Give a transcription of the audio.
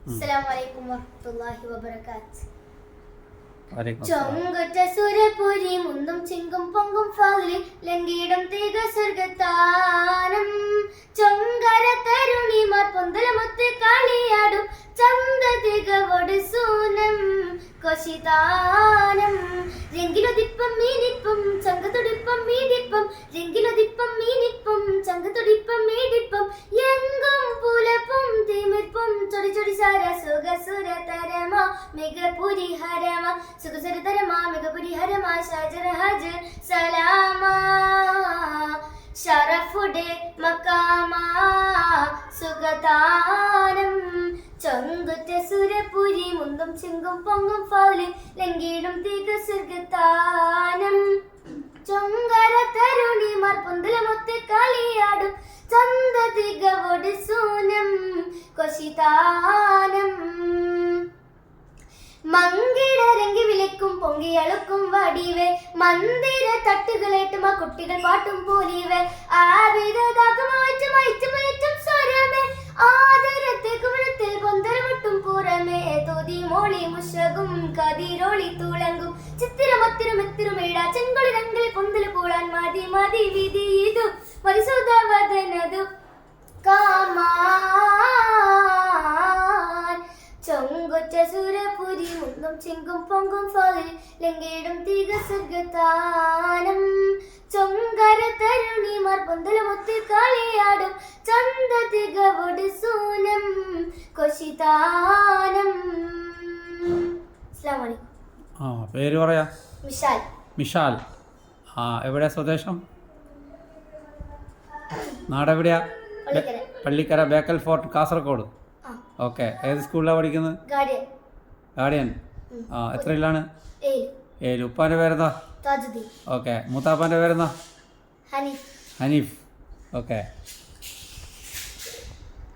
അസ്സലാമു അലൈക്കും വറഹ്മത്തുള്ളാഹി വബറകാത്ത്. വലൈക്കും ചൊങ്കുറ്റ സുരപുരി മുന്തും ചിങ്കും പൊങ്കും ഫാലിൽ ലംഘിയിടും തീക സ്വർഗത്താനം ചൊങ്കര തരുണിമാർ പൊന്തലമൊത്ത് കളിയാടും ചന്ത തികവോട് സൂനം കൊശിതാനം രംഗിലൊതിപ്പം മീനിപ്പം ചങ്കത്തുടിപ്പം മീടിപ്പം രംഗിലൊതിപ്പം മീനിപ്പം ചങ്കത്തുടിപ്പം മീടിപ്പം എങ്കും പുലപ്പും തിമിർപ്പും ചൊടി ചൊടി സാര സുഖ സുര തരമ മികപുരി ഹരമ സുഖ സുര തരമ മികപുരി ഹരമ ഷാജർ ഹജർ സലാമ ഷറഫുടെ മക്കാമ സുഖതാനം ചൊങ്കുറ്റ സുരപുരി മുന്തും ചിങ്കും പൊങ്ങും ഫൗലിൽ ലംഘിയിടും തീക സ്വർഗത്താനം ചൊങ്കര തരുണിമാർ പൊന്തലമൊത്ത് കളിയാടും ചന്ത തികവോട് സൂനം കൊശിതാനം മങ്കിടരങ്കി വിളിക്കും പൊങ്കിയളുക്കും വടിവേ മന്ദിര തട്ടുകളേറ്റും ആ കുട്ടികൾ പാട്ടും പോലിവേ ആവിധതാക്കമാറ്റും സ്വരമേ ആദരത്തെ കുമരത്തിൽ പൊന്തരമൊട്ടും പുറമേ തോതി മോളി മുഷകും കതിരോളി തുളങ്കും ചിത്തിരമത്തിരുമെത്തിരുമേട ചെങ്കൊളി രംഗിൽ പൊന്തൽ പൂളാൻ മതി മതി വിധി ഇതു മരിസുതവദനതു കാമാൻ ചൊങ്കുറ്റ സുരപുരി മുന്തും ചിങ്കും പൊങ്കും ഫാലിൽ ലംഘിയിടും തീക സ്വർഗത്താനം ചൊങ്കര തരുണിമാർ പൊന്തലമൊത്ത് കളിയാടും ചന്ത തികവോട് സൂനം കൊശിതാനം. അസ്സലാമു അലൈക്കും. പേര് പറയാ? മിഷാൽ. മിഷാൽ. എവിടെയാ സ്വദേശം? നാടെവിടെയാ? പള്ളിക്കര ബേക്കൽ ഫോർട്ട് കാസർഗോഡ്. ഓക്കെ. ഏത് സ്കൂളിലാണ് പഠിക്കുന്നത്? ഗാർഡിയൻ. എത്രയിലാണ്? 7. ഉപ്പാൻ്റെ പേരെന്താ? ഓക്കെ. മൂത്താപ്പാൻ്റെ പേരെന്താ? ഹനീഫ്. ഹനീഫ്. ഓക്കെ.